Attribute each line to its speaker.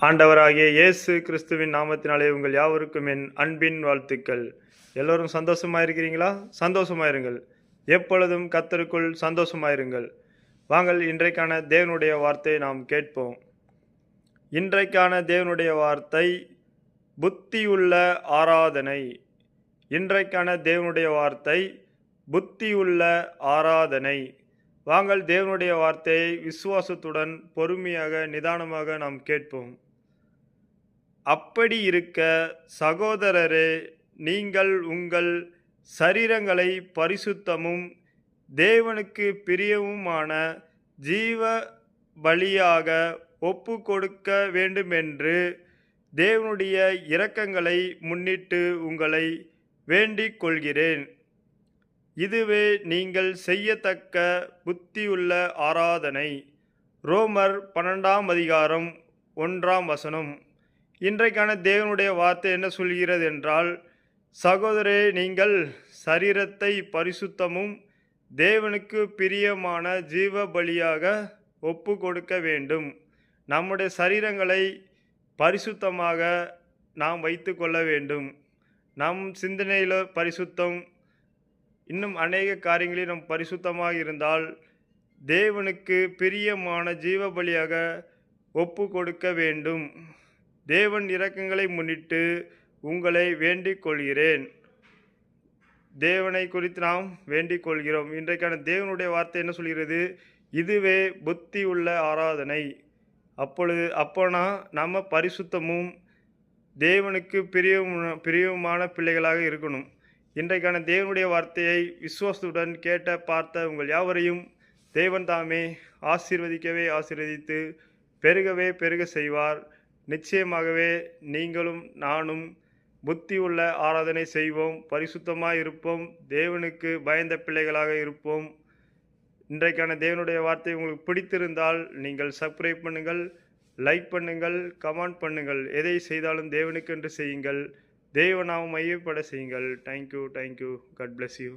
Speaker 1: ஆண்டவராகிய இயேசு கிறிஸ்துவின் நாமத்தினாலே உங்கள் யாவருக்கும் என் அன்பின் வாழ்த்துக்கள். எல்லோரும் சந்தோஷமாயிருக்கிறீங்களா? சந்தோஷமாயிருங்கள். எப்பொழுதும் கர்த்தருக்குள் சந்தோஷமாயிருங்கள். வாங்கள் இன்றைக்கான தேவனுடைய வார்த்தையை நாம் கேட்போம். இன்றைக்கான தேவனுடைய வார்த்தை புத்தியுள்ள ஆராதனை. இன்றைக்கான தேவனுடைய வார்த்தை புத்தியுள்ள ஆராதனை. வாங்கள் தேவனுடைய வார்த்தையை விசுவாசத்துடன் பொறுமையாக நிதானமாக நாம் கேட்போம். அப்படி இருக்க சகோதரரே, நீங்கள் உங்கள் சரீரங்களை பரிசுத்தமும் தேவனுக்கு பிரியவுமான ஜீவ பலியாக ஒப்பு கொடுக்க வேண்டுமென்று தேவனுடைய இரக்கங்களை முன்னிட்டு உங்களை வேண்டிக் கொள்கிறேன். இதுவே நீங்கள் செய்யத்தக்க புத்தியுள்ள ஆராதனை. ரோமர் 12:1. இன்றைக்கான தேவனுடைய வார்த்தை என்ன சொல்கிறது என்றால், சகோதரே, நீங்கள் சரீரத்தை பரிசுத்தமும் தேவனுக்கு பிரியமான ஜீவ பலியாக ஒப்பு கொடுக்க வேண்டும். நம்முடைய சரீரங்களை பரிசுத்தமாக நாம் வைத்து கொள்ள வேண்டும். நம் சிந்தனையில் பரிசுத்தம், இன்னும் அநேக காரியங்களில் நம் பரிசுத்தமாக இருந்தால் தேவனுக்கு பிரியமான ஜீவ பலியாக ஒப்பு கொடுக்க வேண்டும். தேவன் இரக்கங்களை முன்னிட்டு உங்களை வேண்டிக் கொள்கிறேன். தேவனை குறித்து நாம் வேண்டிக் கொள்கிறோம். இன்றைக்கான தேவனுடைய வார்த்தை என்ன சொல்கிறது? இதுவே புத்தி உள்ள ஆராதனை. அப்போனா நம்ம பரிசுத்தமும் தேவனுக்கு பிரியமான பிள்ளைகளாக இருக்கணும். இன்றைக்கான தேவனுடைய வார்த்தையை விசுவாசத்துடன் கேட்ட பார்த்த உங்கள் யாவரையும் தேவன் தாமே ஆசீர்வதித்து பெருக செய்வார். நிச்சயமாகவே நீங்களும் நானும் புத்தி உள்ள ஆராதனை செய்வோம், பரிசுத்தமாக இருப்போம், தேவனுக்கு பயந்த பிள்ளைகளாக இருப்போம். இன்றைக்கான தேவனுடைய வார்த்தை உங்களுக்கு பிடித்திருந்தால் நீங்கள் சப்ஸ்கிரைப் பண்ணுங்கள், லைக் பண்ணுங்கள், கமெண்ட் பண்ணுங்கள். எதை செய்தாலும் தேவனுக்கு என்று செய்யுங்கள். தேவ நாமம் மையப்பட செய்யுங்கள். தேங்க்யூ. God bless you.